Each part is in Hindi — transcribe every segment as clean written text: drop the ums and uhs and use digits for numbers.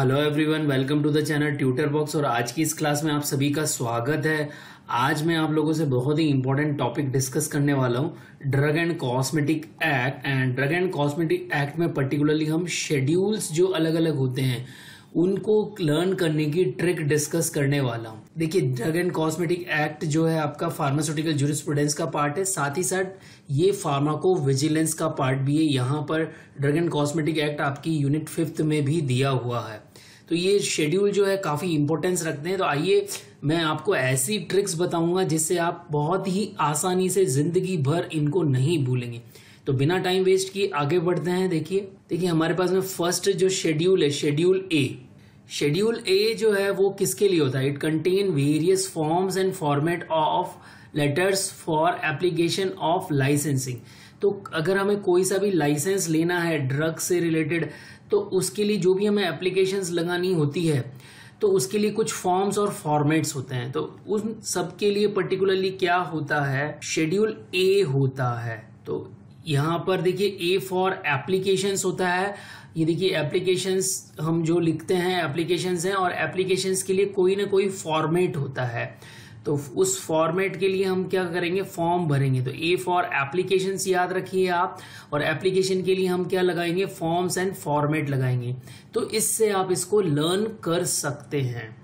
Hello everyone, welcome to the channel Tutor Box. और आज की इस क्लास में आप सभी का स्वागत है। आज मैं आप लोगों से बहुत ही इंपॉर्टेंट टॉपिक डिस्कस करने वाला हूं, drug and cosmetic act. And drug and cosmetic act में पर्टिकुलरली हम शेड्यूल्स जो अलग अलग होते हैं उनको लर्न करने की ट्रिक डिस्कस करने वाला हूं। देखिए, ड्रग एंड कॉस्मेटिक एक्ट जो है आपका फार्मास्यूटिकल जूरिस्प्रूडेंस का पार्ट है, साथ ही साथ ये फार्माको विजिलेंस का पार्ट भी है। यहाँ पर ड्रग एंड कॉस्मेटिक एक्ट आपकी यूनिट 5th में भी दिया हुआ है। तो ये शेड्यूल जो है काफी इंपॉर्टेंस रखते हैं। तो आइए मैं आपको ऐसी ट्रिक्स बताऊंगा जिससे आप बहुत ही आसानी से जिंदगी भर इनको नहीं भूलेंगे। तो बिना टाइम वेस्ट किए आगे बढ़ते हैं। देखिए हमारे पास में फर्स्ट जो शेड्यूल है, शेड्यूल ए। शेड्यूल ए जो है वो किसके लिए होता है? It contain various forms and format of letters for application of licensing. तो अगर हमें कोई सा भी लाइसेंस लेना है ड्रग से रिलेटेड, तो उसके लिए जो भी हमें एप्लीकेशंस लगानी होती है तो उसके लिए कुछ फॉर्म्स और फॉर्मेट्स होते हैं। तो उन सब के लिए पर्टिकुलरली क्या होता है? शेड्यूल ए होता है। तो यहाँ पर देखिए ए फॉर एप्लीकेशंस होता है। ये देखिए एप्लीकेशंस हम जो लिखते हैं एप्लीकेशंस हैं, और एप्लीकेशंस के लिए कोई ना कोई फॉर्मेट होता है। तो उस फॉर्मेट के लिए हम क्या करेंगे? फॉर्म भरेंगे। तो ए फॉर एप्लीकेशंस याद रखिए आप, और एप्लीकेशन के लिए हम क्या लगाएंगे? फॉर्म्स एंड फॉर्मेट लगाएंगे। तो इससे आप इसको लर्न कर सकते हैं।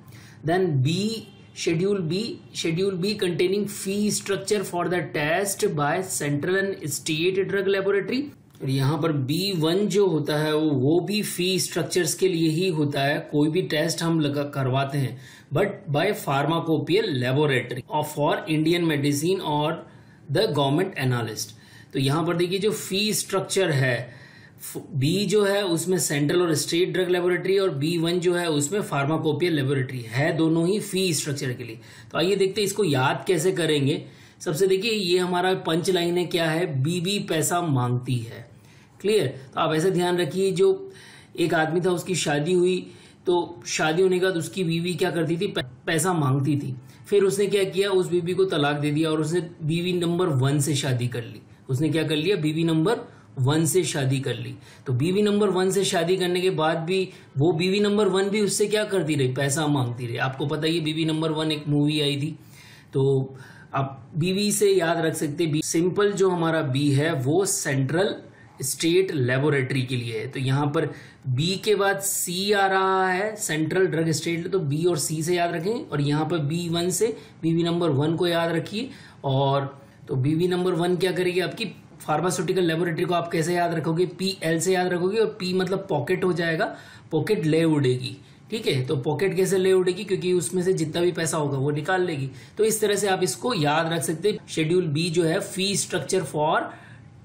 Then B, schedule B containing fee structure for the test by central and state drug laboratory. और यहाँ पर B1 जो होता है वो भी फी स्ट्रक्चर्स के लिए ही होता है। कोई भी टेस्ट हम करवाते हैं but by pharmacopoeial laboratory of for Indian medicine और द गवर्नमेंट एनालिस्ट। तो यहाँ पर देखिए जो फी स्ट्रक्चर है, बी जो है उसमें सेंट्रल और स्टेट ड्रग लेबोरेटरी, और B1 जो है उसमें फार्माकोपियल लेबोरेटरी है, दोनों ही फी स्ट्रक्चर के लिए। तो आइए देखते हैं इसको याद कैसे करेंगे। सबसे देखिए ये हमारा पंच लाइन है, क्या है? बीबी पैसा मांगती है। क्लियर? तो आप ऐसे ध्यान रखिए, जो एक आदमी था उसकी शादी हुई, तो शादी होने के बाद उसकी बीवी क्या करती थी? पैसा मांगती थी। फिर उसने क्या किया? उस बीवी को तलाक दे दिया और उसने बीवी नंबर 1 से शादी कर ली। उसने क्या कर लिया? बीवी नंबर 1 से शादी कर ली। तो बीवी नंबर 1 से शादी करने के बाद भी वो बीवी नंबर 1 भी उससे क्या करती रही? पैसा मांगती रही। आपको पता ही बीवी नंबर 1 एक मूवी आई थी, तो आप बीवी से याद रख सकते। सिंपल जो हमारा बी है वो सेंट्रल स्टेट लेबोरेटरी के लिए है। तो यहाँ पर बी के बाद सी आ रहा है, सेंट्रल ड्रग स्टेट। तो बी और सी से याद रखें, और यहाँ पर B1 से बीवी नंबर 1 को याद रखिए। और तो बीवी नंबर 1 क्या करेगी? आपकी फार्मास्यूटिकल लेबोरेटरी को आप कैसे याद रखोगे? PL से याद रखोगे, और P मतलब पॉकेट हो जाएगा, पॉकेट ले उड़ेगी। ठीक है, तो पॉकेट कैसे ले उड़ेगी? क्योंकि उसमें से जितना भी पैसा होगा वो निकाल लेगी। तो इस तरह से आप इसको याद रख सकते हैं। शेड्यूल बी जो है फी स्ट्रक्चर फॉर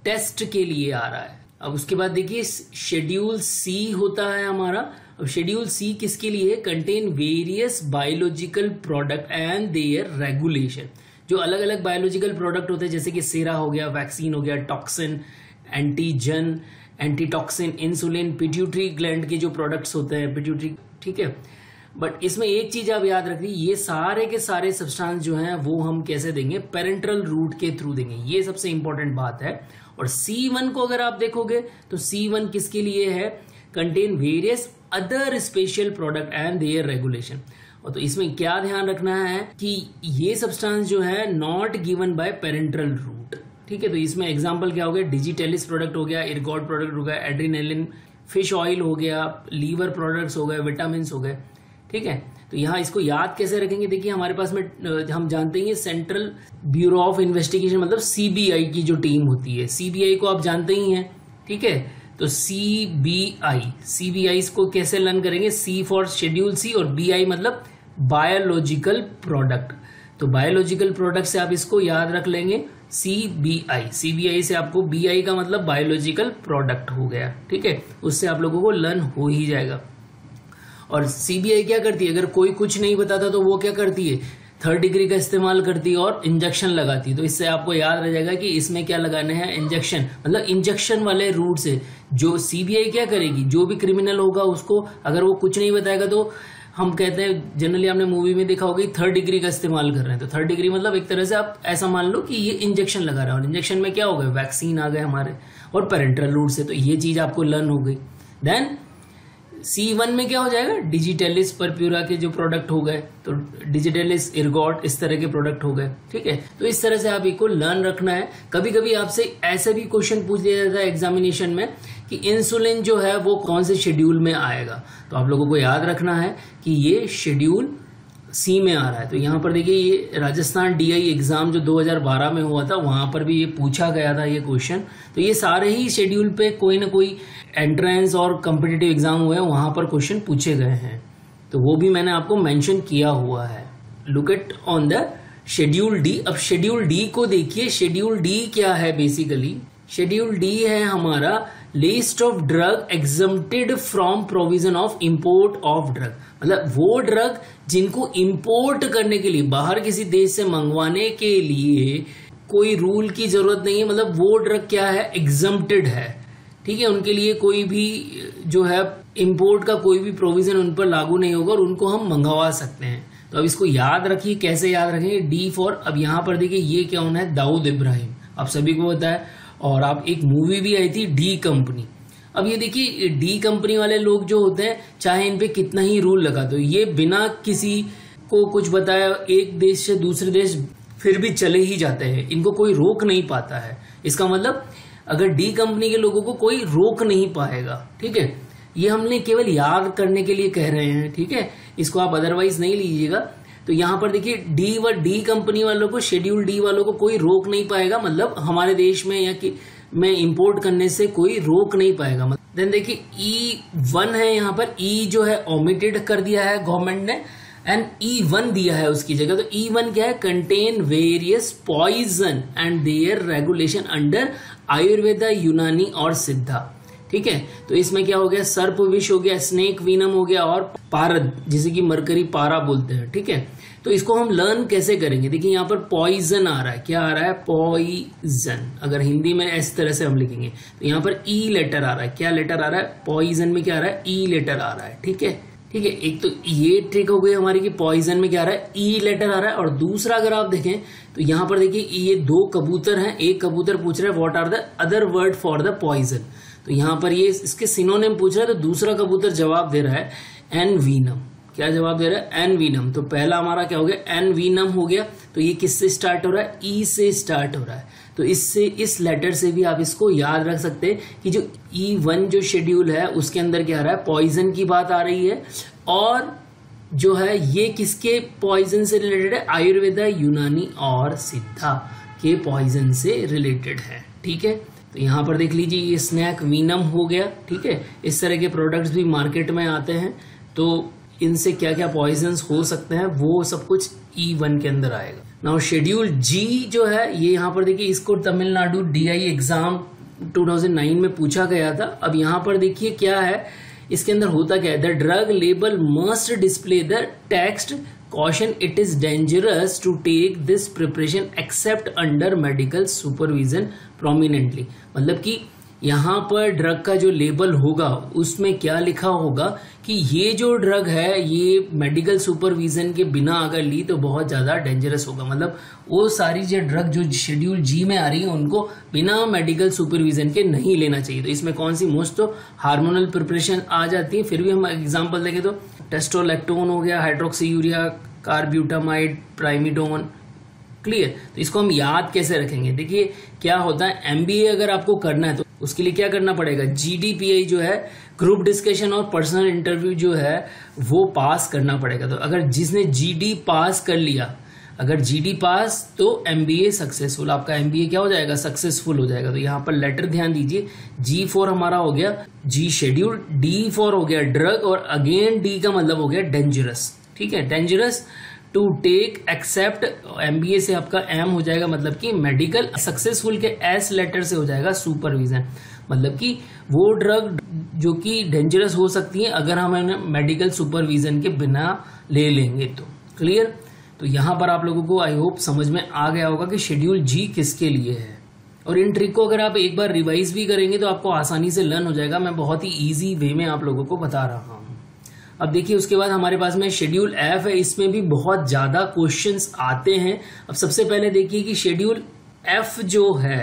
टेस्ट के लिए आ रहा है। अब उसके बाद देखिए शेड्यूल सी होता है हमारा। अब शेड्यूल सी किसके लिए? Contain various biological product and their regulation. जो अलग अलग बायोलॉजिकल प्रोडक्ट होते हैं, जैसे कि सेरा हो गया, वैक्सीन हो गया, toxin, antigen, antitoxin, insulin, pituitary gland के जो प्रोडक्ट्स होते हैं, पिट्यूटरी। ठीक है, बट इसमें एक चीज आप याद रखिए, ये सारे के सारे सब्सटेंस जो हैं वो हम कैसे देंगे? पेरेंटल रूट के थ्रू देंगे। ये सबसे इंपॉर्टेंट बात है। और C1 को अगर आप देखोगे तो C1 किसके लिए है? Contain various other special product and their regulation. और तो इसमें क्या ध्यान रखना है कि ये सब्सटेंस जो है not given by parental route. ठीक है, तो इसमें एग्जाम्पल क्या हो गया? डिजिटेलिस प्रोडक्ट हो गया, इरगॉड प्रोडक्ट हो गया, एड्रीनेलिन, फिश ऑयल हो गया, लीवर प्रोडक्ट्स हो गए, विटामिन हो गए। ठीक है, तो यहाँ इसको याद कैसे रखेंगे? देखिए हमारे पास में हम जानते हैं सेंट्रल ब्यूरो ऑफ इन्वेस्टिगेशन मतलब CBI की जो टीम होती है, CBI को आप जानते ही हैं। ठीक है, तो CBI को कैसे लर्न करेंगे? C फॉर शेड्यूल सी, और BI मतलब बायोलॉजिकल प्रोडक्ट। तो बायोलॉजिकल प्रोडक्ट से आप इसको याद रख लेंगे CBI से आपको BI का मतलब बायोलॉजिकल प्रोडक्ट हो गया। ठीक है, उससे आप लोगों को लर्न हो ही जाएगा। और CBI क्या करती है? अगर कोई कुछ नहीं बताता तो वो क्या करती है? 3rd डिग्री का इस्तेमाल करती है और इंजेक्शन लगाती है। तो इससे आपको याद रह जाएगा कि इसमें क्या लगाने हैं? इंजेक्शन, मतलब इंजेक्शन वाले रूट से जो CBI क्या करेगी? जो भी क्रिमिनल होगा उसको अगर वो कुछ नहीं बताएगा तो हम कहते हैं, जनरली आपने मूवी में देखा होगा, 3rd डिग्री का इस्तेमाल कर रहे हैं। तो 3rd डिग्री मतलब एक तरह से आप ऐसा मान लो कि ये इंजेक्शन लगा रहा है, और इंजेक्शन में क्या हो गया? वैक्सीन आ गए हमारे, और पेरेंटल रूट से। तो ये चीज आपको लर्न हो गई। देन C1 में क्या हो जाएगा, डिजिटलिस परप्यूरा के जो प्रोडक्ट हो गए, तो डिजिटलिस इर्गॉट इस तरह के प्रोडक्ट हो गए। ठीक है, तो इस तरह से आप इसको लर्न रखना है। कभी कभी आपसे ऐसे भी क्वेश्चन पूछ दिया जाता है एग्जामिनेशन में कि इंसुलिन जो है वो कौन से शेड्यूल में आएगा, तो आप लोगों को याद रखना है कि ये शेड्यूल सी में आ रहा है। तो यहाँ पर देखिए ये राजस्थान DI एग्जाम जो 2012 में हुआ था वहां पर भी ये पूछा गया था ये क्वेश्चन। तो ये सारे ही शेड्यूल पे कोई ना कोई एंट्रेंस और कॉम्पिटिटिव एग्जाम हुए हैं, वहां पर क्वेश्चन पूछे गए हैं, तो वो भी मैंने आपको मेंशन किया हुआ है। Look at on the schedule D. अब शेड्यूल डी को देखिए, शेड्यूल डी क्या है बेसिकली, शेड्यूल डी है हमारा list of drug exempted from provision of import of drug, मतलब वो ड्रग जिनको इंपोर्ट करने के लिए, बाहर किसी देश से मंगवाने के लिए कोई रूल की जरूरत नहीं है, मतलब वो ड्रग क्या है, एग्जम्प्टेड है। ठीक है, उनके लिए कोई भी जो है इंपोर्ट का कोई भी प्रोविजन उन पर लागू नहीं होगा और उनको हम मंगवा सकते हैं। तो अब इसको याद रखिए, कैसे याद रखेंगे, डी फॉर, अब यहां पर देखिए ये क्या होना है, दाऊद इब्राहिम, आप सभी को पता है। और आप एक मूवी भी आई थी डी कंपनी। अब ये देखिए डी कंपनी वाले लोग जो होते हैं, चाहे इन पे कितना ही रूल लगा दो, ये बिना किसी को कुछ बताया एक देश से दूसरे देश फिर भी चले ही जाते हैं, इनको कोई रोक नहीं पाता है। इसका मतलब अगर डी कंपनी के लोगों को कोई रोक नहीं पाएगा। ठीक है, ये हमने केवल याद करने के लिए कह रहे हैं। ठीक है, इसको आप अदरवाइज नहीं लीजिएगा। तो यहाँ पर देखिए डी कंपनी वालों को, शेड्यूल डी वालों को कोई रोक नहीं पाएगा, मतलब हमारे देश में या कि में इंपोर्ट करने से कोई रोक नहीं पाएगा। देन देखिए E1 है, यहाँ पर E जो है ओमिटेड कर दिया है गवर्नमेंट ने एंड E1 दिया है उसकी जगह। तो E1 क्या है, contain various poison and their regulation under Ayurveda, Unani और सिद्धा। ठीक है, तो इसमें क्या हो गया, सर्प विष हो गया, स्नेक वीनम हो गया और पारद, जिसे कि मरकरी पारा बोलते हैं। ठीक है, तो इसको हम लर्न कैसे करेंगे, देखिए यहाँ पर पॉइजन आ रहा है, क्या आ रहा है, पॉइजन। अगर हिंदी में इस तरह से हम लिखेंगे तो यहाँ पर ई लेटर आ रहा है, क्या लेटर आ रहा है, पॉइजन में क्या आ रहा है, ई लेटर आ रहा है। ठीक है, ठीक है, एक तो ये ट्रिक हो गई हमारी कि पॉइजन में क्या आ रहा है, ई लेटर आ रहा है। और दूसरा अगर आप देखें तो यहाँ पर देखिए ये दो कबूतर हैं, एक कबूतर पूछ रहा है what are the other word for the poison, तो यहाँ पर ये इसके सिनोनिम पूछ रहा है, तो दूसरा कबूतर जवाब दे रहा है एन वीनम। क्या जवाब दे रहा है, एन वीनम। तो पहला हमारा क्या हो गया, एन वीनम हो गया। तो ये किससे स्टार्ट हो रहा है, ई से स्टार्ट हो रहा है। तो इससे, इस लेटर से भी आप इसको याद रख सकते हैं कि जो E1 जो शेड्यूल है उसके अंदर क्या आ रहा है, पॉइजन की बात आ रही है। और जो है ये किसके पॉइजन से रिलेटेड है, आयुर्वेदा, यूनानी और सिद्धा के पॉइजन से रिलेटेड है। ठीक है, तो यहाँ पर देख लीजिए ये स्नैक वीनम हो गया। ठीक है, इस तरह के प्रोडक्ट्स भी मार्केट में आते हैं, तो इनसे क्या क्या पॉइजन्स हो सकते हैं वो सब कुछ E1 के अंदर आएगा। नाउ शेड्यूल जी जो है ये यहाँ पर देखिए, इसको तमिलनाडु DI एग्जाम 2009 में पूछा गया था। अब यहाँ पर देखिए क्या है, इसके अंदर होता क्या है, the drug label must display the text caution it is dangerous to take this preparation except under medical supervision prominently। मतलब कि यहाँ पर ड्रग का जो लेबल होगा उसमें क्या लिखा होगा कि ये जो ड्रग है ये मेडिकल सुपरविजन के बिना अगर ली तो बहुत ज्यादा डेंजरस होगा। मतलब वो सारी जो ड्रग जो शेड्यूल जी में आ रही है उनको बिना मेडिकल सुपरविजन के नहीं लेना चाहिए। तो इसमें कौन सी, मोस्ट तो हार्मोनल प्रिपरेशन आ जाती है। फिर भी हम एग्जाम्पल देखें तो टेस्टोलैक्टोन हो गया, हाइड्रोक्सी यूरिया, कार्ब्यूटामाइड, प्राइमिडोन। क्लियर, तो इसको हम याद कैसे रखेंगे, देखिए क्या होता है, MBA अगर आपको करना है तो उसके लिए क्या करना पड़ेगा, GDPI जो है ग्रुप डिस्कशन और पर्सनल इंटरव्यू जो है वो पास करना पड़ेगा। तो अगर जिसने GD पास कर लिया, अगर GD पास तो MBA सक्सेसफुल, आपका MBA क्या हो जाएगा, सक्सेसफुल हो जाएगा। तो यहाँ पर लेटर ध्यान दीजिए, G4 हमारा हो गया, G शेड्यूल, D4 हो गया ड्रग, और अगेन D का मतलब हो गया डेंजरस। ठीक है, dangerous to take except, MBA से आपका M हो जाएगा मतलब कि मेडिकल, सक्सेसफुल के S लेटर से हो जाएगा सुपरविजन, मतलब कि वो ड्रग जो कि डेंजरस हो सकती है अगर हम मेडिकल सुपरविजन के बिना ले लेंगे तो। क्लियर, तो यहां पर आप लोगों को आई होप समझ में आ गया होगा कि शेड्यूल जी किसके लिए है। और इन ट्रिक को अगर आप एक बार रिवाइज भी करेंगे तो आपको आसानी से लर्न हो जाएगा। मैं बहुत ही इजी वे में आप लोगों को बता रहा हूं। अब देखिए उसके बाद हमारे पास में शेड्यूल एफ है, इसमें भी बहुत ज्यादा क्वेश्चंस आते हैं। अब सबसे पहले देखिए कि शेड्यूल एफ जो है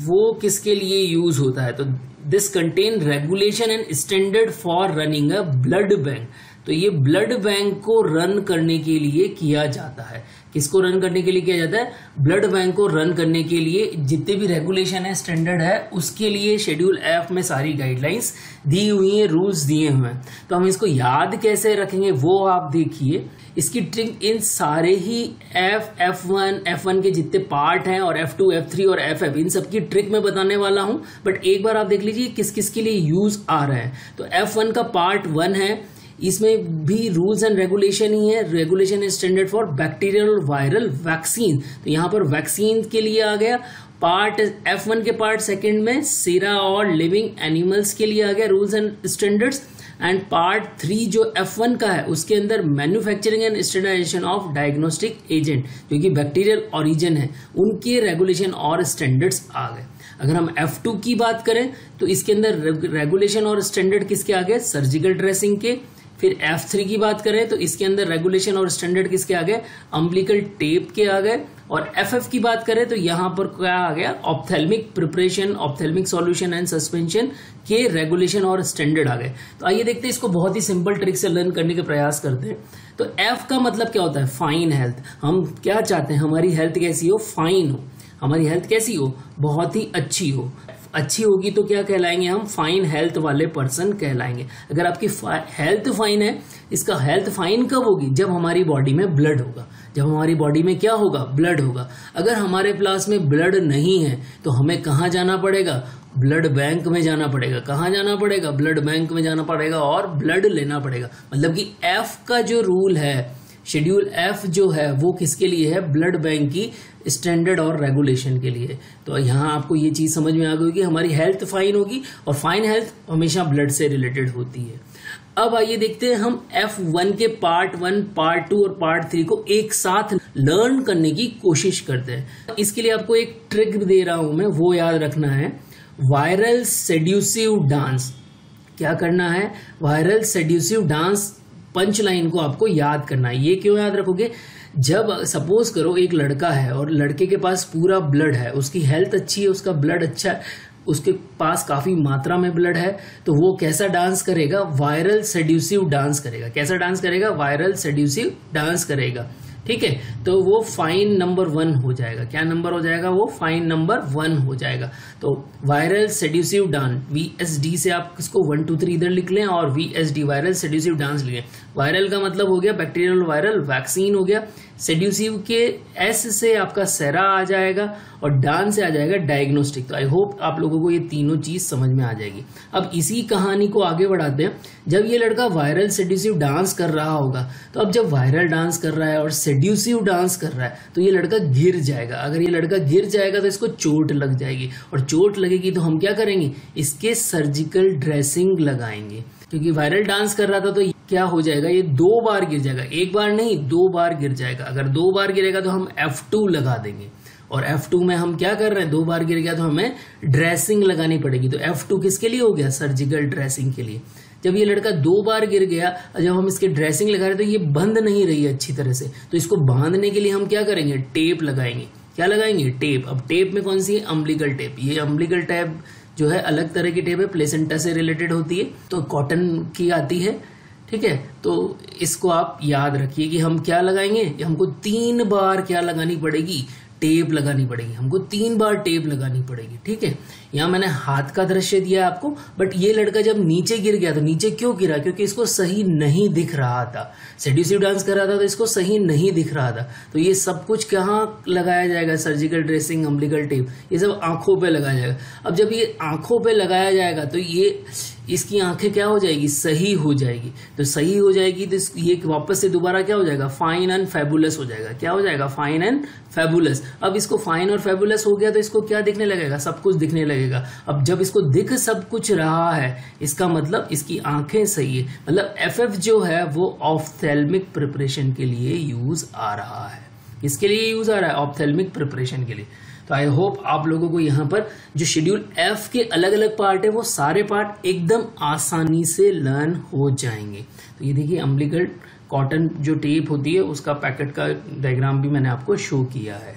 वो किसके लिए यूज होता है। तो this contain regulation and standard for running a blood bank. तो ये ब्लड बैंक को रन करने के लिए किया जाता है। किसको रन करने के लिए किया जाता है? ब्लड बैंक को रन करने के लिए जितने भी रेगुलेशन है, स्टैंडर्ड है, उसके लिए शेड्यूल एफ में सारी गाइडलाइंस दी हुई है, रूल्स दिए हुए हैं। तो हम इसको याद कैसे रखेंगे वो आप देखिए। इसकी ट्रिक इन सारे ही F1 के जितने पार्ट हैं और F2, F3 और FF, इन सबकी ट्रिक मैं बताने वाला हूं। बट एक बार आप देख लीजिए किस किस के लिए यूज आ रहा है। तो F1 का पार्ट 1 है, इसमें भी रूल्स एंड रेगुलेशन ही है। रेगुलेशन स्टैंडर्ड फॉर बैक्टीरियल और वायरल वैक्सीन। तो यहां पर वैक्सीन के लिए आ गया। पार्ट F1 के पार्ट सेकंड में सीरा और लिविंग एनिमल्स के लिए आ गया rules and standards. And part 3 जो F1 का है उसके अंदर manufacturing and standardization of diagnostic agent जो कि बैक्टीरियल ओरिजिन है, उनके रेगुलेशन और स्टैंडर्ड्स आ गए। अगर हम F2 की बात करें तो इसके अंदर रेगुलेशन और स्टैंडर्ड किसके आ गए? सर्जिकल ड्रेसिंग के। फिर F3 की बात करें तो इसके अंदर रेगुलेशन और स्टैंडर्ड किसके आ गए? अम्बिलिकल टेप के आ गए। और FF की बात करें तो यहां पर क्या आ गया? Ophthalmic preparation, ophthalmic solution and suspension के रेगुलेशन और स्टैंडर्ड आ गए। तो आइए देखते हैं, इसको बहुत ही सिंपल ट्रिक से लर्न करने के प्रयास करते हैं। तो F का मतलब क्या होता है? Fine health. हम क्या चाहते हैं? हमारी हेल्थ कैसी हो? फाइन हो। हमारी हेल्थ कैसी हो? बहुत ही अच्छी हो। अच्छी होगी तो क्या कहलाएंगे हम? फाइन हेल्थ वाले पर्सन कहलाएंगे। अगर आपकी हेल्थ फाइन है, इसका हेल्थ फाइन कब होगी? जब हमारी बॉडी में ब्लड होगा। जब हमारी बॉडी में क्या होगा? ब्लड होगा। अगर हमारे पास में ब्लड नहीं है तो हमें कहाँ जाना पड़ेगा? ब्लड बैंक में जाना पड़ेगा। कहाँ जाना पड़ेगा? ब्लड बैंक में जाना पड़ेगा और ब्लड लेना पड़ेगा। मतलब कि F का जो रूल है, शेड्यूल F जो है वो किसके लिए है? ब्लड बैंक की स्टैंडर्ड और रेगुलेशन के लिए। तो यहाँ आपको ये चीज समझ में आ गई कि हमारी हेल्थ फाइन होगी और फाइन हेल्थ हमेशा ब्लड से रिलेटेड होती है। अब आइए देखते हैं हम F1 के पार्ट 1, पार्ट 2 और पार्ट 3 को एक साथ लर्न करने की कोशिश करते हैं। इसके लिए आपको एक ट्रिक दे रहा हूं मैं, वो याद रखना है। Viral seductive dance. क्या करना है? Viral seductive dance punch line को आपको याद करना है। ये क्यों याद रखोगे? जब सपोज करो एक लड़का है और लड़के के पास पूरा ब्लड है, उसकी हेल्थ अच्छी है, उसका ब्लड अच्छा है, उसके पास काफी मात्रा में ब्लड है, तो वो कैसा डांस करेगा? वायरल सेड्यूसिव डांस करेगा। कैसा डांस करेगा? वायरल सेड्यूसिव डांस करेगा। ठीक है, तो वो फाइन नंबर 1 हो जाएगा। क्या नंबर हो जाएगा? वो फाइन नंबर 1 हो जाएगा। तो वायरल सेड्यूसिव डांस, VSD से आप इसको 1 2 3 इधर लिख लें और VSD वायरल सेड्यूसिव डांस लिखें। वायरल का मतलब हो गया बैक्टीरियल वायरल वैक्सीन हो गया। सेड्यूसिव के S से आपका सेरा आ जाएगा और डांस से आ जाएगा डायग्नोस्टिक। तो आई होप आप लोगों को ये तीनों चीज समझ में आ जाएगी। अब इसी कहानी को आगे बढ़ाते हैं। जब ये लड़का वायरल सेड्यूसिव डांस कर रहा होगा, तो अब जब वायरल डांस कर रहा है और सेड्यूसिव डांस कर रहा है तो ये लड़का गिर जाएगा। अगर ये लड़का गिर जाएगा तो इसको चोट लग जाएगी और चोट लगेगी तो हम क्या करेंगे? इसके सर्जिकल ड्रेसिंग लगाएंगे। क्योंकि वायरल डांस कर रहा था तो क्या हो जाएगा? ये 2 बार गिर जाएगा। एक बार नहीं, 2 बार गिर जाएगा। अगर 2 बार गिरेगा तो हम F2 लगा देंगे। और F2 में हम क्या कर रहे हैं? 2 बार गिर गया तो हमें ड्रेसिंग लगानी पड़ेगी। तो F2 किसके लिए हो गया? सर्जिकल ड्रेसिंग के लिए। जब ये लड़का 2 बार गिर गया, जब हम इसके ड्रेसिंग लगा रहे तो ये बंध नहीं रही है अच्छी तरह से, तो इसको बांधने के लिए हम क्या करेंगे? टेप लगाएंगे। क्या लगाएंगे? टेप। अब टेप में कौन सी है? Umbilical tape. ये अम्बिलिकल टेप जो है अलग तरह की टेप है, प्लेसेंटा से रिलेटेड होती है, तो कॉटन की आती है। ठीक है, तो इसको आप याद रखिए कि हम क्या लगाएंगे? हमको 3 बार क्या लगानी पड़ेगी? टेप लगानी पड़ेगी। हमको 3 बार टेप लगानी पड़ेगी। ठीक है, यहाँ मैंने हाथ का दृश्य दिया आपको, बट ये लड़का जब नीचे गिर गया तो नीचे क्यों गिरा? क्योंकि इसको सही नहीं दिख रहा था। सेड्यूसिव डांस कर रहा था तो इसको सही नहीं दिख रहा था। तो ये सब कुछ कहाँ लगाया जाएगा? सर्जिकल ड्रेसिंग, अम्बिलिकल टेप, ये सब आंखों पे लगाया जाएगा। अब जब ये आंखों पे लगाया जाएगा तो ये इसकी आंखें क्या हो जाएगी? सही हो जाएगी। तो सही हो जाएगी तो ये वापस से दोबारा क्या हो जाएगा? फाइन एंड फैबुलस हो जाएगा। क्या हो जाएगा? Fine and fabulous. अब इसको फाइन और फैबुलस हो गया तो इसको क्या दिखने लगेगा? सब कुछ दिखने लगेगा। अब जब इसको दिख सब कुछ रहा है, इसका मतलब इसकी आंखें सही है। मतलब FF जो है वो ऑप्थेल्मिक प्रिपरेशन के लिए यूज आ रहा है। इसके लिए यूज आ रहा है ऑप्थेल्मिक प्रिपरेशन के लिए। तो आई होप आप लोगों को यहाँ पर जो शेड्यूल F के अलग अलग पार्ट है वो सारे पार्ट एकदम आसानी से लर्न हो जाएंगे। तो ये देखिए अम्बिलिकल कॉटन जो टेप होती है उसका पैकेट का डायग्राम भी मैंने आपको शो किया है।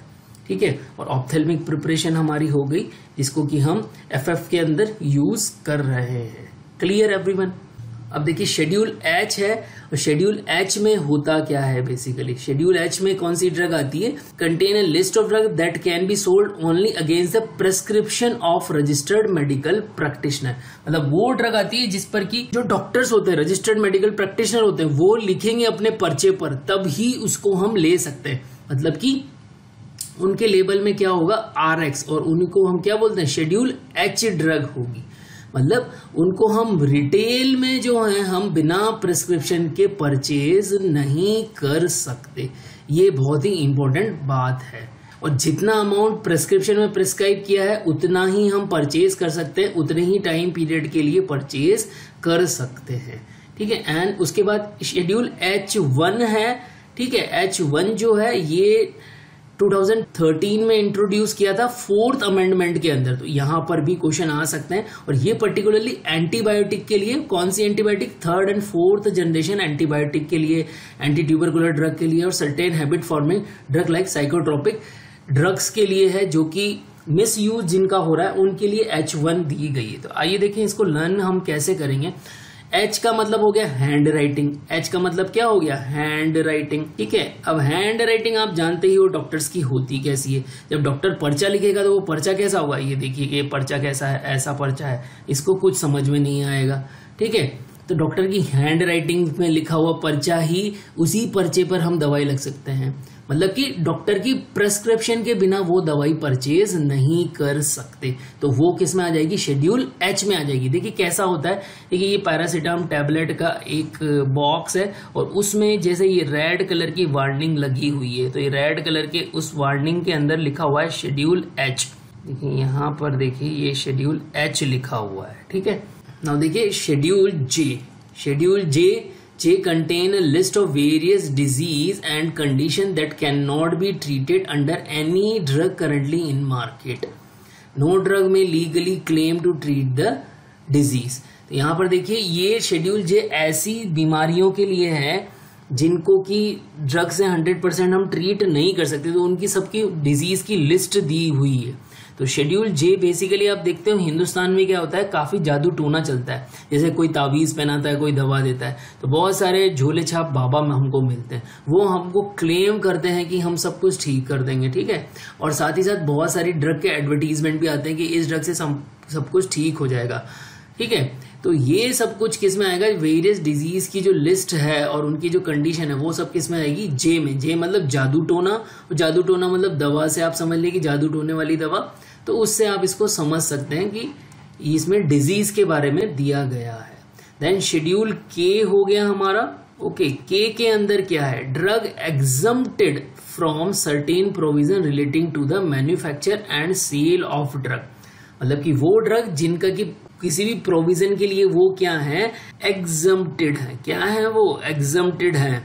ठीक है। और ऑप्थेल्मिक प्रिपरेशन हमारी हो गई, जिसको कि हम एफएफ के अंदर यूज कर रहे हैं। Clear everyone. अब देखिए शेड्यूल एच है, और शेड्यूल एच में होता क्या है बेसिकली। शेड्यूल एच में कौन सी ड्रग आती है, contain a list of drug that can be sold only against the prescription of registered medical practitioner. मतलब वो ड्रग आती है जिस पर कि जो डॉक्टर्स होते हैं, रजिस्टर्ड मेडिकल प्रैक्टिशनर होते हैं, वो लिखेंगे अपने पर्चे पर, तब ही उसको हम ले सकते हैं। मतलब कि उनके लेबल में क्या होगा, RX, और उनको हम क्या बोलते हैं, शेड्यूल एच ड्रग होगी। मतलब उनको हम रिटेल में जो है हम बिना प्रिस्क्रिप्शन के परचेज नहीं कर सकते। ये बहुत ही इंपॉर्टेंट बात है। और जितना अमाउंट प्रिस्क्रिप्शन में प्रिस्क्राइब किया है उतना ही हम परचेज कर सकते हैं, उतने ही टाइम पीरियड के लिए परचेज कर सकते हैं। ठीक है। एंड उसके बाद शेड्यूल H1 है। ठीक है। H1 जो है ये 2013 में इंट्रोड्यूस किया था 4th अमेंडमेंट के अंदर। तो यहां पर भी क्वेश्चन आ सकते हैं, और ये पर्टिकुलरली एंटीबायोटिक के लिए, कौन सी antibiotic, 3rd and 4th generation antibiotic के लिए, एंटी ट्यूबरकुलर ड्रग के लिए, और certain habit forming drug like psychotropic drugs के लिए है, जो कि मिस यूज जिनका हो रहा है उनके लिए H1 दी गई है। तो आइए देखें इसको लर्न हम कैसे करेंगे। H का मतलब हो गया हैंड राइटिंग। H का मतलब क्या हो गया, हैंड राइटिंग। ठीक है। अब हैंड राइटिंग आप जानते ही हो डॉक्टर्स की होती कैसी है। जब डॉक्टर पर्चा लिखेगा तो वो पर्चा कैसा होगा, ये देखिए कि ये पर्चा कैसा है, ऐसा पर्चा है, इसको कुछ समझ में नहीं आएगा। ठीक है। तो डॉक्टर की हैंड राइटिंग में लिखा हुआ पर्चा ही, उसी पर्चे पर हम दवाई लग सकते हैं। मतलब कि डॉक्टर की प्रेस्क्रिप्शन के बिना वो दवाई परचेज नहीं कर सकते। तो वो किस में आ जाएगी, शेड्यूल एच में आ जाएगी। देखिए कैसा होता है, देखिए ये पैरासीटामोल टैबलेट का एक बॉक्स है, और उसमें जैसे ये रेड कलर की वार्निंग लगी हुई है, तो ये रेड कलर के उस वार्निंग के अंदर लिखा हुआ है शेड्यूल एच। देखिए यहाँ पर देखिए ये शेड्यूल एच लिखा हुआ है। ठीक है। नाउ देखिए schedule J. Schedule J contain a list of various disease and condition that cannot be treated under any drug currently in market. No drug may legally claim to treat the disease. तो यहाँ पर देखिए ये शेड्यूल J ऐसी बीमारियों के लिए है जिनको कि ड्रग से 100% हम ट्रीट नहीं कर सकते, तो उनकी सबकी डिजीज की लिस्ट दी हुई है। तो शेड्यूल जे बेसिकली आप देखते हो हिंदुस्तान में क्या होता है, काफी जादू टोना चलता है। जैसे कोई तावीज पहनाता है, कोई दवा देता है, तो बहुत सारे झोले छाप बाबा में हमको मिलते हैं, वो हमको क्लेम करते हैं कि हम सब कुछ ठीक कर देंगे। ठीक है। और साथ ही साथ बहुत सारी ड्रग के एडवर्टीजमेंट भी आते हैं कि इस ड्रग से सब कुछ ठीक हो जाएगा। ठीक है। तो ये सब कुछ किस में आएगा, वेरियस डिजीज की जो लिस्ट है और उनकी जो कंडीशन है वो सब किस में आएगी, जे में। जे मतलब जादू टोना, और जादू टोना मतलब दवा से आप समझ लीजिए कि जादू टोने वाली दवा, तो उससे आप इसको समझ सकते हैं कि इसमें डिजीज के बारे में दिया गया है। देन शेड्यूल के हो गया हमारा। ओके, के अंदर क्या है, drug exempted from certain provision relating to the manufacture and sale of drug. मतलब कि वो ड्रग जिनका कि किसी भी प्रोविजन के लिए वो क्या है, एग्जम्प्टेड है। क्या है वो, एग्जम्प्टेड है।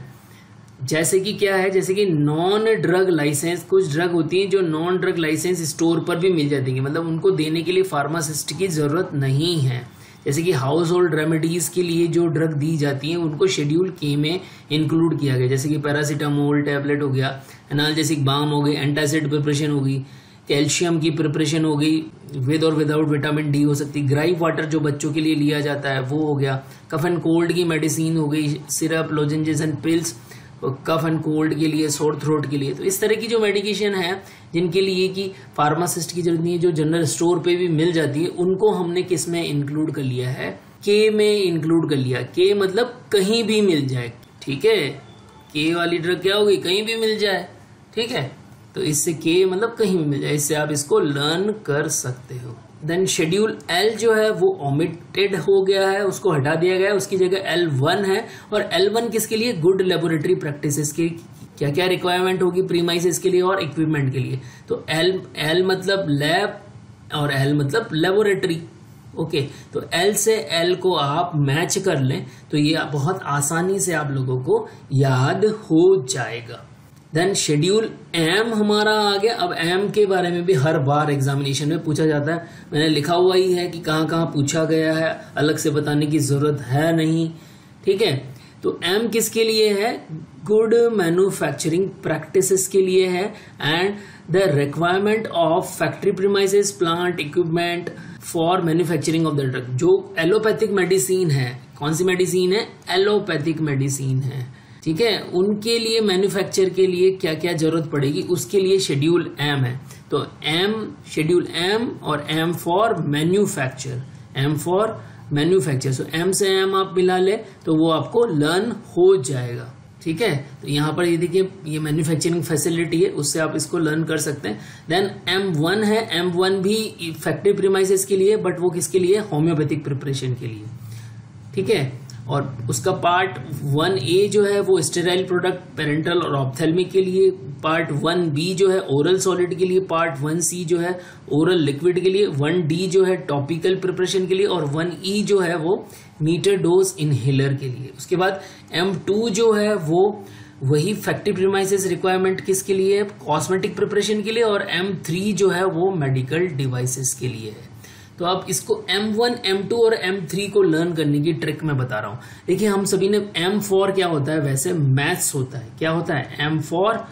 जैसे कि क्या है, जैसे कि नॉन ड्रग लाइसेंस, कुछ ड्रग होती हैं जो नॉन ड्रग लाइसेंस स्टोर पर भी मिल जाती है, मतलब उनको देने के लिए फार्मासिस्ट की जरूरत नहीं है। जैसे कि हाउस होल्ड रेमेडीज के लिए जो ड्रग दी जाती है उनको शेड्यूल के में इंक्लूड किया गया। जैसे कि पैरासीटामोल टैबलेट हो गया, एनाल्जेसिक बाम हो गई, एंटासिड प्रिपरेशन हो गई, कैल्शियम की प्रिपरेशन हो गई, विद और विदाउट विटामिन डी हो सकती, ग्राइप वाटर जो बच्चों के लिए लिया जाता है वो हो गया, कफ एंड कोल्ड की मेडिसिन हो गई, syrup, lozenges and pills, cough and cold के लिए, सोर थ्रोट के लिए। तो इस तरह की जो मेडिकेशन है जिनके लिए कि फार्मासिस्ट की जरूरत नहीं है, जो जनरल स्टोर पे भी मिल जाती है, उनको हमने किस में इंक्लूड कर लिया है, के में इंक्लूड कर लिया। के मतलब कहीं भी मिल जाए। ठीक है। के वाली ड्रग क्या होगी, कहीं भी मिल जाए। ठीक है। तो इससे के मतलब कहीं भी मिल जाए, इससे आप इसको लर्न कर सकते हो। देन शेड्यूल एल जो है वो ओमिटेड हो गया है, उसको हटा दिया गया है, उसकी जगह L1 है। और L1 किसके लिए, गुड लेबोरेटरी प्रैक्टिसेस के क्या क्या रिक्वायरमेंट होगी प्रीमाइसेस के लिए और इक्विपमेंट के लिए। तो L मतलब लैब और L मतलब लेबोरेटरी। ओके, तो L से L को आप मैच कर लें तो ये बहुत आसानी से आप लोगों को याद हो जाएगा। देन शेड्यूल एम हमारा आ गया। अब एम के बारे में भी हर बार एग्जामिनेशन में पूछा जाता है, मैंने लिखा हुआ ही है कि कहाँ कहाँ पूछा गया है, अलग से बताने की जरूरत है नहीं। ठीक है। तो एम किसके लिए है, गुड मैन्युफैक्चरिंग प्रैक्टिसेस के लिए है, and the requirement of factory premises plant equipment for manufacturing of the drug. जो एलोपैथिक मेडिसिन है, कौन सी मेडिसिन है? एलोपैथिक मेडिसिन है, ठीक है। उनके लिए मैन्युफैक्चर के लिए क्या क्या जरूरत पड़ेगी, उसके लिए शेड्यूल एम है। तो एम, शेड्यूल एम और M for manufacture, M for manufacture. So M से एम आप मिला ले तो वो आपको लर्न हो जाएगा, ठीक है। तो यहाँ पर ये देखिए, ये मैन्युफैक्चरिंग फैसिलिटी है, उससे आप इसको लर्न कर सकते हैं। देन M1 है, M1 भी फैक्ट्री प्रीमाइसेस के लिए, बट वो किसके लिए? होम्योपैथिक प्रिपरेशन के लिए, ठीक है। और उसका पार्ट 1A जो है वो स्टेराइल प्रोडक्ट पेरेंटल और ऑप्थेल्मिक के लिए, पार्ट 1B जो है ओरल सॉलिड के लिए, पार्ट 1C जो है ओरल लिक्विड के लिए, 1D जो है टॉपिकल प्रिपरेशन के लिए, और 1E जो है वो मीटर डोज इनहेलर के लिए। उसके बाद M2 जो है वो वही फैक्ट्री प्रीमाइसेस रिक्वायरमेंट किसके लिए है? कॉस्मेटिक प्रिपरेशन के लिए। और M3 जो है वो मेडिकल डिवाइसेस के लिए है। तो आप इसको M1, M2 और M3 को लर्न करने की ट्रिक मैं बता रहा हूं। देखिए हम सभी ने M फॉर क्या होता है? वैसे मैथ्स होता है। क्या होता है? M फॉर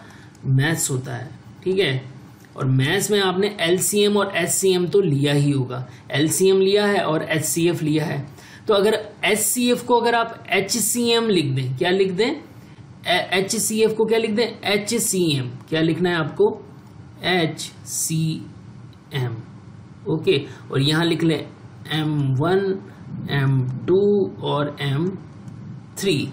मैथ्स होता है, ठीक है। और मैथ्स में आपने LCM और HCM तो लिया ही होगा। LCM लिया है और HCF लिया है। तो अगर HCF को अगर आप HCM लिख दें, क्या लिख दें? HCF को क्या लिख दें? HCM। क्या लिखना है आपको? HCM, okay. और यहां लिख ले M1, M2 और M3।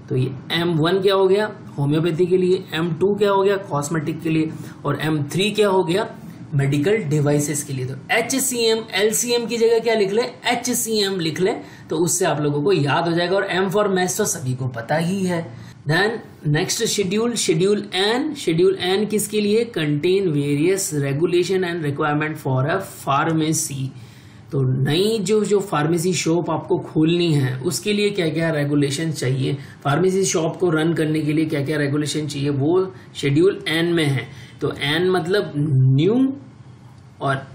तो ये M1 क्या हो गया? होम्योपैथी के लिए। M2 क्या हो गया? कॉस्मेटिक के लिए। और M3 क्या हो गया? मेडिकल डिवाइसेस के लिए। तो HCM, LCM की जगह क्या लिख ले? HCM लिख ले, तो उससे आप लोगों को याद हो जाएगा। और M फॉर मैथ्स तो सभी को पता ही है। Then next schedule, schedule N. Schedule N किसके लिए? Contain various regulation and requirement for a pharmacy. तो नई जो फार्मेसी शॉप आपको खोलनी है उसके लिए क्या क्या रेगुलेशन चाहिए, फार्मेसी शॉप को रन करने के लिए क्या क्या रेगुलेशन चाहिए, वो शेड्यूल एन में है। तो एन मतलब न्यू, और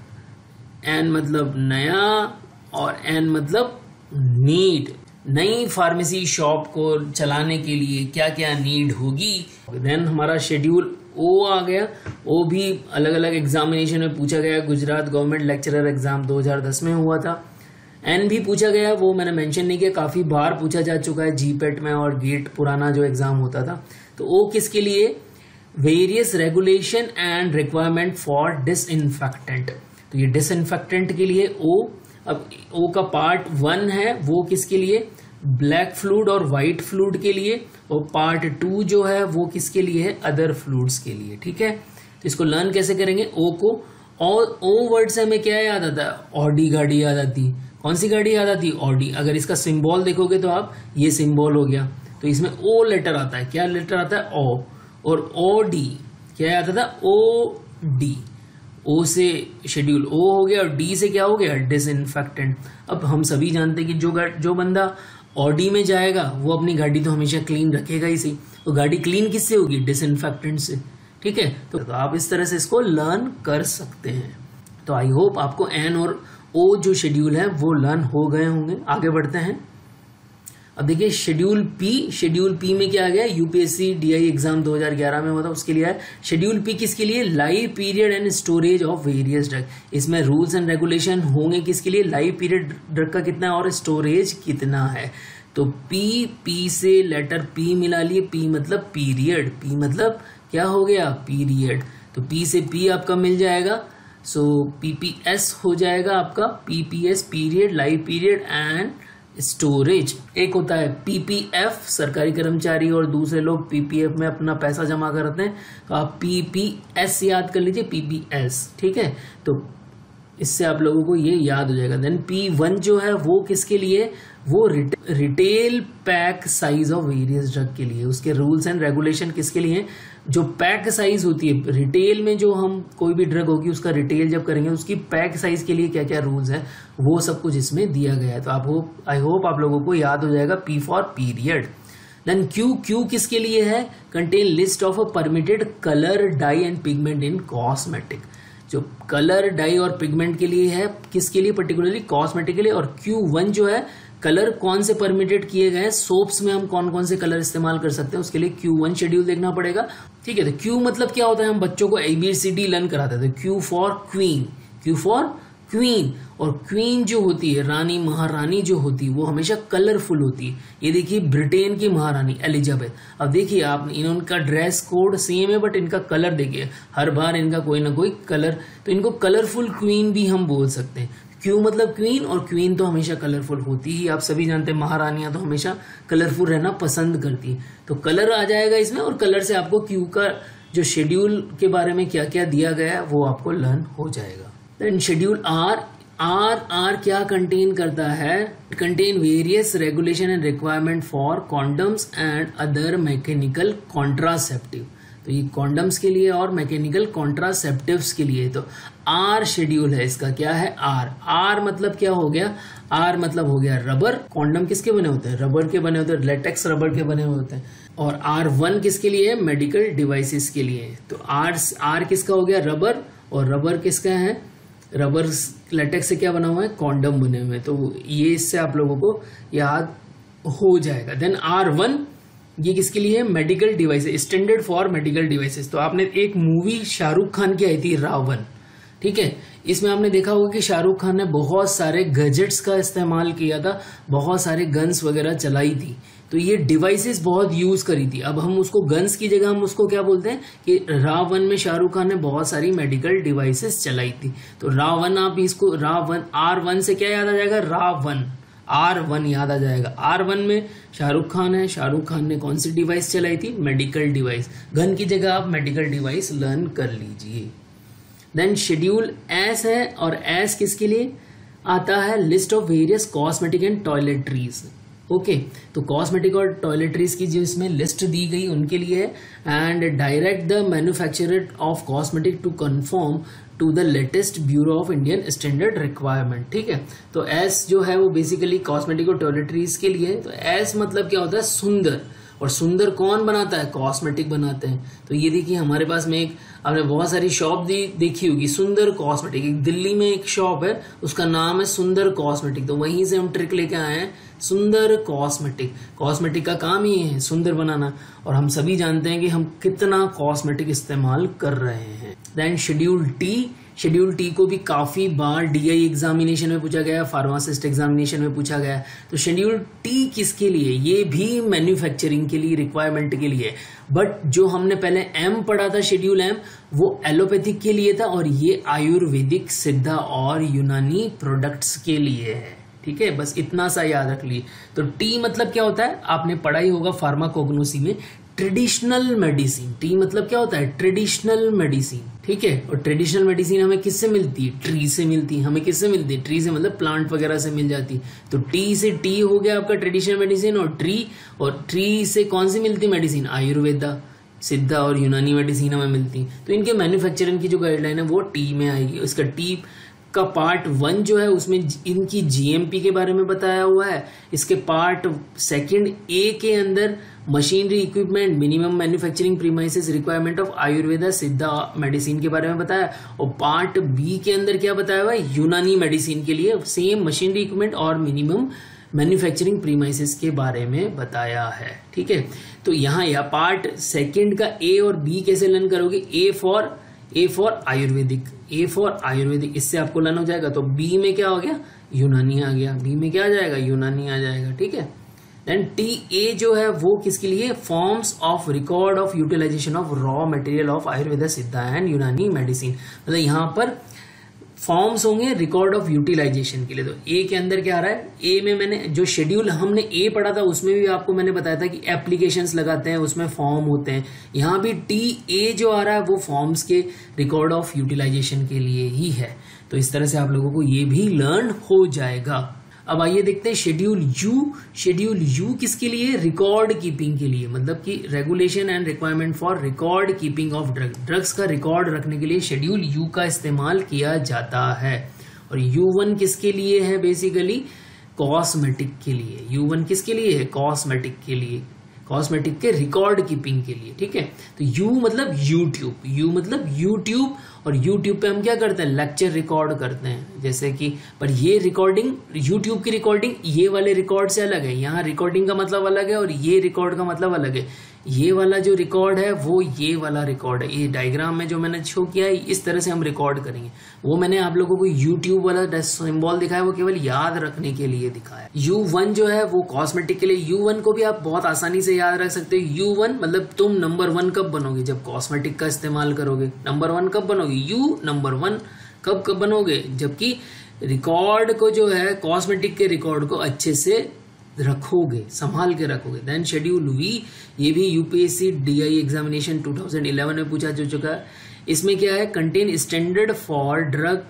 एन मतलब नया, और एन मतलब नीड। नई फार्मेसी शॉप को चलाने के लिए क्या क्या नीड होगी। देन हमारा शेड्यूल ओ आ गया। ओ भी अलग अलग एग्जामिनेशन में पूछा गया। गुजरात गवर्नमेंट लेक्चरर एग्जाम 2010 में हुआ था। एन भी पूछा गया, वो मैंने मेंशन नहीं किया, काफी बार पूछा जा चुका है जीपेट में और गेट पुराना जो एग्जाम होता था। तो ओ किसके लिए? Various regulation and requirement for disinfectant. तो ये डिसइंफेक्टेंट के लिए ओ। अब ओ का पार्ट 1 है वो किसके लिए? ब्लैक फ्लूइड और व्हाइट फ्लूइड के लिए। और पार्ट 2 जो है वो किसके लिए है? अदर फ्लूइड्स के लिए, ठीक है। तो इसको लर्न कैसे करेंगे? ओ को, और ओ वर्ड से हमें क्या याद आता है? ऑडी गाड़ी याद आती। कौन सी गाड़ी याद आती? ऑडी। अगर इसका सिंबल देखोगे तो आप, ये सिंबल हो गया, तो इसमें ओ लेटर आता है। क्या लेटर आता है? ओ। और ओ डी क्या आता था? O D. ओ से शेड्यूल ओ हो गया, और डी से क्या हो गया? डिसइंफेक्टेंट। अब हम सभी जानते हैं कि जो बंदा ऑडी में जाएगा वो अपनी गाड़ी तो हमेशा क्लीन रखेगा ही सही। तो गाड़ी क्लीन किससे होगी? डिसइंफेक्टेंट से, ठीक है। तो आप इस तरह से इसको लर्न कर सकते हैं। तो आई होप आपको एन और ओ जो शेड्यूल है वो लर्न हो गए होंगे। आगे बढ़ते हैं। अब देखिए शेड्यूल पी। शेड्यूल पी में क्या आ गया? यूपीएससी डीआई एग्जाम 2011 में हुआ था, उसके लिए है। शेड्यूल पी किसके लिए? Live period and storage of various drug. इसमें रूल्स एंड रेगुलेशन होंगे किसके लिए? लाइव पीरियड ड्रग का कितना और स्टोरेज कितना है। तो पी से लेटर पी मिला लिए। पी मतलब पीरियड, पी मतलब क्या हो गया? पीरियड। तो पी से पी आपका मिल जाएगा, सो पीपीएस हो जाएगा आपका। PPS period, live period and storage. एक होता है पीपीएफ, सरकारी कर्मचारी और दूसरे लोग पीपीएफ में अपना पैसा जमा करते हैं, तो आप पीपीएस याद कर लीजिए, पीपीएस, ठीक है। तो इससे आप लोगों को ये याद हो जाएगा। देन P1 जो है वो किसके लिए? वो retail pack size of various drug के लिए। उसके रूल्स एंड रेगुलेशन किसके लिए? जो पैक साइज होती है रिटेल में, जो हम कोई भी ड्रग होगी उसका रिटेल जब करेंगे उसकी पैक साइज के लिए क्या क्या रूल्स है वो सब कुछ इसमें दिया गया है। तो आई होप आप लोगों को याद हो जाएगा। P for period. Then Q किसके लिए है? Contain list of a permitted colour, dye and pigment in cosmetic. जो कलर, डाई और पिगमेंट के लिए है, किसके लिए? पर्टिकुलरली कॉस्मेटिक के लिए। और Q1 जो है कलर कौन से परमिटेड किए गए हैं, सोप्स में हम कौन कौन से कलर इस्तेमाल कर सकते हैं, उसके लिए Q1 शेड्यूल देखना पड़ेगा। ठीक है। तो क्यू मतलब क्या होता है, हम बच्चों को ABCD लर्न कराते थे। Q for queen, Q for queen. और क्वीन जो होती है, रानी महारानी जो होती है, वो हमेशा कलरफुल होती है। ये देखिए ब्रिटेन की महारानी एलिजाबेथ। अब देखिए आप, इनका ड्रेस कोड सेम है बट इनका कलर देखिए, हर बार इनका कोई ना कोई कलर, तो इनको कलरफुल क्वीन भी हम बोल सकते हैं। क्यू मतलब क्वीन, और क्वीन तो हमेशा कलरफुल होती ही, आप सभी जानते हैं महारानियां तो हमेशा कलरफुल रहना पसंद करती है। तो कलर आ जाएगा इसमें, और कलर से आपको क्यू का जो शेड्यूल के बारे में क्या क्या दिया गया है वो आपको लर्न हो जाएगा। देन शेड्यूल आर क्या कंटेन करता है, contain various regulation and requirement for condoms and other mechanical contraceptive. तो ये कॉन्डम्स के लिए और मैकेनिकल कॉन्ट्रासेप्टिव्स के लिए। तो आर शेड्यूल है इसका, क्या है आर मतलब क्या हो गया, आर मतलब हो गया रबर। कॉन्डम किसके बने होते हैं, रबर के बने होते हैं, लेटेक्स रबर के बने हुए होते हैं। और R1 किसके लिए है, मेडिकल डिवाइसेस के लिए। तो आर किसका हो गया, रबर, और रबर किसका है, रबर लेटेक्स से क्या बना हुआ है, कॉन्डम बने हुए हैं। तो ये इससे आप लोगों को याद हो जाएगा। देन R1 ये किसके लिए है, medical devices, standard for medical devices. तो आपने एक मूवी शाहरुख खान की आई थी रावण, ठीक है, इसमें आपने देखा होगा कि शाहरुख खान ने बहुत सारे गैजेट्स का इस्तेमाल किया था, बहुत सारे गन्स वगैरह चलाई थी। तो ये डिवाइसेस बहुत यूज करी थी। अब हम उसको गन्स की जगह हम उसको क्या बोलते हैं कि रावण में शाहरुख खान ने बहुत सारी मेडिकल डिवाइसेस चलाई थी। तो रावण, आप इसको रावण, R1 से क्या याद आ जाएगा, रावण, R1 याद आ जाएगा। R1 में शाहरुख खान है, शाहरुख खान ने कौन सी डिवाइस चलाई थी, मेडिकल डिवाइस। गन की जगह आप मेडिकल डिवाइस लर्न कर लीजिए। देन शेड्यूल एस है, और एस किसके लिए आता है, list of various cosmetic and toiletries. Okay, तो कॉस्मेटिक और टॉयलेटरीज की जो इसमें लिस्ट दी गई उनके लिए है। And direct the manufacturer of cosmetic to confirm to the latest bureau of Indian standard requirement. ठीक है, तो एस जो है वो बेसिकली कॉस्मेटिक और टॉयलेटरीज के लिए है। तो एस मतलब क्या होता है, सुंदर। और सुंदर कौन बनाता है, कॉस्मेटिक बनाते हैं। तो ये देखिए हमारे पास में एक, आपने बहुत सारी शॉप देखी होगी, सुंदर कॉस्मेटिक। एक दिल्ली में एक शॉप है, उसका नाम है सुंदर कॉस्मेटिक। तो वहीं से हम ट्रिक लेके आए हैं, सुंदर कॉस्मेटिक। कॉस्मेटिक का काम ही है सुंदर बनाना, और हम सभी जानते हैं कि हम कितना कॉस्मेटिक इस्तेमाल कर रहे हैं। Then schedule T, schedule T को भी काफी बार DI एग्जामिनेशन में पूछा गया है, फार्मासिस्ट एग्जामिनेशन में पूछा गया है। तो शेड्यूल टी किसके लिए, ये भी मैन्युफैक्चरिंग के लिए, रिक्वायरमेंट के लिए। बट जो हमने पहले M पढ़ा था, शेड्यूल M, वो एलोपैथिक के लिए था, और ये आयुर्वेदिक, सिद्धा और यूनानी प्रोडक्ट्स के लिए है। ठीक है, बस इतना सा याद रख लीजिए। तो टी मतलब क्या होता है, आपने पढ़ा ही होगा फार्माकोग्नोसी में, ट्रेडिशनल मेडिसिन। टी मतलब क्या होता है, ट्रेडिशनल मेडिसिन। ठीक है, और ट्रेडिशनल मेडिसिन हमें किससे मिलती है, ट्री से मिलती है। हमें किससे मिलती है, ट्री से, मतलब प्लांट वगैरह से मिल जाती है। तो टी से, टी हो गया आपका ट्रेडिशनल मेडिसिन, और ट्री से कौन सी मिलती मेडिसिन, आयुर्वेदा, सिद्धा और यूनानी मेडिसिन हमें मिलती है। तो इनके मैन्युफैक्चरिंग की जो गाइडलाइन है वो टी में आएगी। इसका टी का पार्ट 1 जो है उसमें इनकी GMP के बारे में बताया हुआ है। इसके पार्ट 2A के अंदर machinery, equipment, minimum manufacturing premises, requirement of Ayurveda, सिद्धा मेडिसिन के बारे में बताया। और पार्ट B के अंदर क्या बताया हुआ है, यूनानी मेडिसिन के लिए सेम मशीनरी, इक्विपमेंट और मिनिमम मैन्युफैक्चरिंग प्रीमाइसेस के बारे में बताया है। ठीक है, तो यहाँ या पार्ट 2 का A और B कैसे लर्न करोगे, A for Ayurvedic, A for Ayurvedic, इससे आपको लर्न हो जाएगा। तो B में क्या हो गया, यूनानी आ गया। B में क्या आ जाएगा, यूनानी आ जाएगा। ठीक है, देन TA जो है वो किसके लिए, forms of record of utilization of raw material of Ayurveda, Siddha and यूनानी मेडिसिन। मतलब यहाँ पर फॉर्म्स होंगे रिकॉर्ड ऑफ यूटिलाइजेशन के लिए। तो ए के अंदर क्या आ रहा है, ए में मैंने जो शेड्यूल हमने ए पढ़ा था उसमें भी आपको मैंने बताया था कि एप्लीकेशंस लगाते हैं, उसमें फॉर्म होते हैं। यहाँ भी TA जो आ रहा है वो फॉर्म्स के रिकॉर्ड ऑफ यूटिलाइजेशन के लिए ही है। तो इस तरह से आप लोगों को ये भी लर्न हो जाएगा। अब आइए देखते हैं शेड्यूल यू। शेड्यूल यू किसके लिए, रिकॉर्ड कीपिंग के लिए, मतलब कि regulation and requirement for record keeping of drugs का रिकॉर्ड रखने के लिए शेड्यूल यू का इस्तेमाल किया जाता है। और U1 किसके लिए है, बेसिकली कॉस्मेटिक के लिए। U1 किसके लिए है, कॉस्मेटिक के लिए, कॉस्मेटिक के रिकॉर्ड कीपिंग के लिए। ठीक है, तो U मतलब यूट्यूब, U मतलब यूट्यूब, और यूट्यूब पे हम क्या करते हैं, लेक्चर रिकॉर्ड करते हैं। जैसे कि, पर ये रिकॉर्डिंग, यूट्यूब की रिकॉर्डिंग ये वाले रिकॉर्ड से अलग है। यहाँ रिकॉर्डिंग का मतलब अलग है और ये रिकॉर्ड का मतलब अलग है। ये वाला जो रिकॉर्ड है वो ये वाला रिकॉर्ड है। ये डायग्राम में जो मैंने शो किया है इस तरह से हम रिकॉर्ड करेंगे। वो मैंने आप लोगों को यूट्यूब वाला सिंबल दिखाया, वो केवल याद रखने के लिए दिखाया। U1 जो है वो कॉस्मेटिक के लिए। U1 को भी आप बहुत आसानी से याद रख सकते हो। U1 मतलब तुम नंबर 1 कब बनोगे, जब कॉस्मेटिक का इस्तेमाल करोगे। नंबर 1 कब बनोगे, नंबर 1 कब बनोगे, जबकि रिकॉर्ड को जो है कॉस्मेटिक के रिकॉर्ड को अच्छे से रखोगे, संभाल के रखोगे। देन शेड्यूल वी, ये भी यूपीएससी डीआई एग्जामिनेशन 2011 में पूछा जा चुका है। इसमें क्या है, contain standard for drug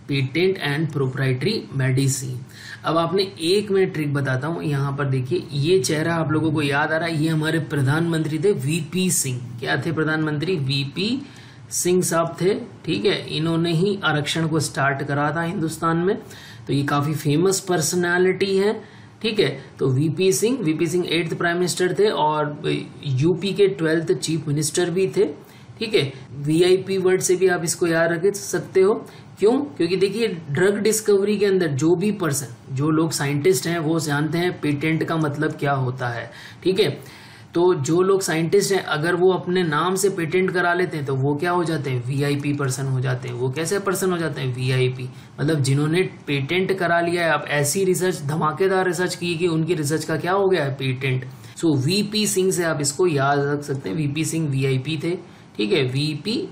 patent and proprietary medicine. अब आपने एक मैं ट्रिक बताता हूं, यहां पर देखिए ये चेहरा आप लोगों को याद आ रहा है, ये हमारे प्रधानमंत्री थे वीपी सिंह। क्या थे प्रधानमंत्री, वीपी सिंह साहब थे। ठीक है, इन्होंने ही आरक्षण को स्टार्ट करा था हिंदुस्तान में, तो ये काफी फेमस पर्सनालिटी है। ठीक है, तो VP Singh 8th prime minister थे और यूपी के 12th चीफ मिनिस्टर भी थे। ठीक है, वीआईपी वर्ड से भी आप इसको याद रख सकते हो। क्यों, क्योंकि देखिए ड्रग डिस्कवरी के अंदर जो भी पर्सन, जो लोग साइंटिस्ट हैं वो जानते हैं पेटेंट का मतलब क्या होता है। ठीक है, तो जो लोग साइंटिस्ट हैं अगर वो अपने नाम से पेटेंट करा लेते हैं तो वो क्या हो जाते हैं, वीआईपी पर्सन हो जाते हैं। वो कैसे पर्सन हो जाते हैं, वीआईपी, मतलब जिन्होंने पेटेंट करा लिया है। आप ऐसी रिसर्च, धमाकेदार रिसर्च की कि उनकी रिसर्च का क्या हो गया है, पेटेंट। सो वीपी सिंह से आप इसको याद रख सकते हैं, वीपी सिंह वीआईपी थे। ठीक है, वीपी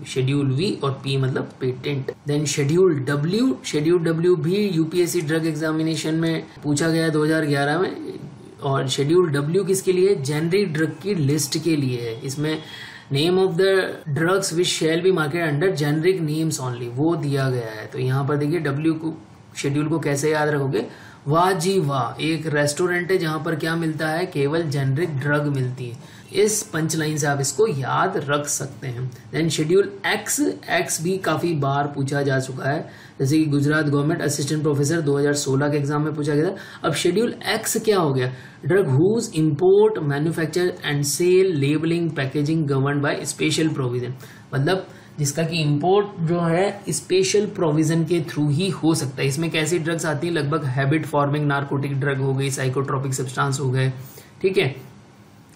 शेड्यूल वी और पी मतलब पेटेंट। देन शेड्यूल डब्ल्यू भी यूपीएससी ड्रग एग्जामिनेशन में पूछा गया 2011 में। और शेड्यूल डब्ल्यू किसके लिए, जेनरिक ड्रग की लिस्ट के लिए है। इसमें name of the drugs which shall be market under generic names only, वो दिया गया है। तो यहाँ पर देखिए डब्ल्यू को, शेड्यूल को कैसे याद रखोगे, वाह जी वाह, एक रेस्टोरेंट है जहां पर क्या मिलता है, केवल जेनरिक ड्रग मिलती है। इस पंच लाइन से आप इसको याद रख सकते हैं। देन शेड्यूल एक्स भी काफी बार पूछा जा चुका है, जैसे कि गुजरात गवर्नमेंट असिस्टेंट प्रोफेसर 2016 के एग्जाम में पूछा गया था। अब शेड्यूल एक्स क्या हो गया, drug whose import manufacture and sale labelling packaging governed by special provision, मतलब जिसका कि इंपोर्ट जो है स्पेशल प्रोविजन के थ्रू ही हो सकता है। इसमें कैसी ड्रग्स आती हैं, लगभग हैबिट फॉर्मिंग नार्कोटिक ड्रग हो गई, साइकोट्रोपिक सब्सटेंस हो गए। ठीक है,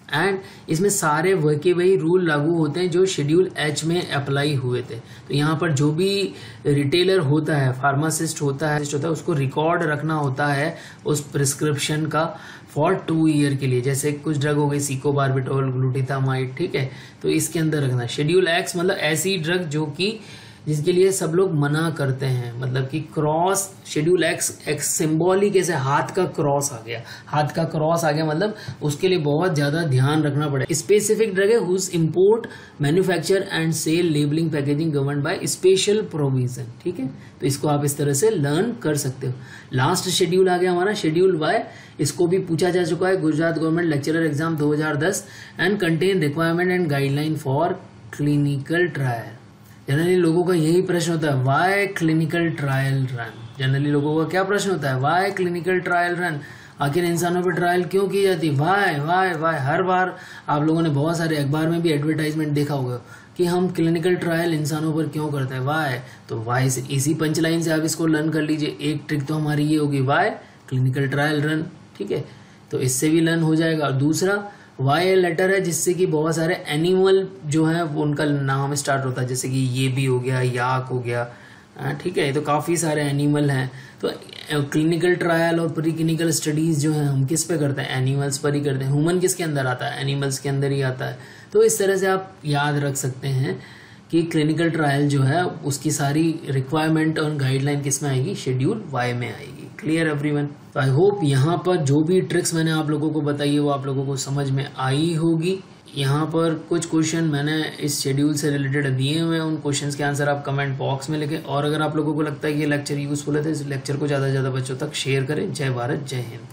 एंड इसमें सारे वही रूल लागू होते हैं जो शेड्यूल एच में अप्लाई हुए थे। तो यहाँ पर जो भी रिटेलर होता है, फार्मासिस्ट होता है उसको रिकॉर्ड रखना होता है उस प्रिस्क्रिप्शन का फॉर 2 ईयर के लिए। जैसे कुछ ड्रग हो गई सिकोबार्बिटोल, ग्लूटामाइड। ठीक है, तो इसके अंदर रखना। शेड्यूल एक्स मतलब ऐसी ड्रग जो कि जिसके लिए सब लोग मना करते हैं, मतलब कि क्रॉस, शेड्यूल एक्स सिंबॉलिक ऐसे हाथ का क्रॉस आ गया, हाथ का क्रॉस आ गया, मतलब उसके लिए बहुत ज्यादा ध्यान रखना पड़ेगा। स्पेसिफिक ड्रग है whose import manufacture and sale labelling packaging governed by special provision. ठीक है, तो इसको आप इस तरह से लर्न कर सकते हो। लास्ट शेड्यूल आ गया हमारा शेड्यूल वाई, इसको भी पूछा जा चुका है Gujarat government lecturer exam 2010 and contain requirement and guideline for clinical trial. Generally लोगों का यही प्रश्न होता है, why clinical trial run. Generally लोगों का क्या प्रश्न होता है, वाई क्लिनिकल ट्रायल रन, आखिर इंसानों पर ट्रायल क्यों की जाती है, वाई वाई वाई। हर बार आप लोगों ने बहुत सारे अखबार में भी एडवर्टाइजमेंट देखा होगा कि हम क्लिनिकल ट्रायल इंसानों पर क्यों करते हैं, वाई। तो वाई से इसी पंच लाइन से आप इसको लर्न कर लीजिए। एक ट्रिक तो हमारी ये होगी, वाई क्लिनिकल ट्रायल रन। ठीक है, तो इससे भी लर्न हो जाएगा। और दूसरा वाई लेटर है जिससे कि बहुत सारे एनिमल जो है वो उनका नाम स्टार्ट होता है, जैसे कि ये भी हो गया, याक हो गया। ठीक है, तो काफी सारे एनिमल हैं। तो क्लिनिकल ट्रायल और प्री क्लिनिकल स्टडीज जो है हम किस पे करते हैं, एनिमल्स पर ही करते हैं। ह्यूमन किसके अंदर आता है, एनिमल्स के अंदर ही आता है। तो इस तरह से आप याद रख सकते हैं कि क्लिनिकल ट्रायल जो है उसकी सारी रिक्वायरमेंट और गाइडलाइन किस में आएगी, शेड्यूल वाई में आएगी। Clear everyone. तो आई होप यहाँ पर जो भी ट्रिक्स मैंने आप लोगों को बताई है वो आप लोगों को समझ में आई होगी। यहाँ पर कुछ क्वेश्चन मैंने इस शेड्यूल से रिलेटेड दिए हुए हैं, उन क्वेश्चंस के आंसर आप कमेंट बॉक्स में लिखें। और अगर आप लोगों को लगता है कि ये लेक्चर यूजफुल है तो इस लेक्चर को ज़्यादा से ज़्यादा बच्चों तक शेयर करें। जय भारत, जय हिंद।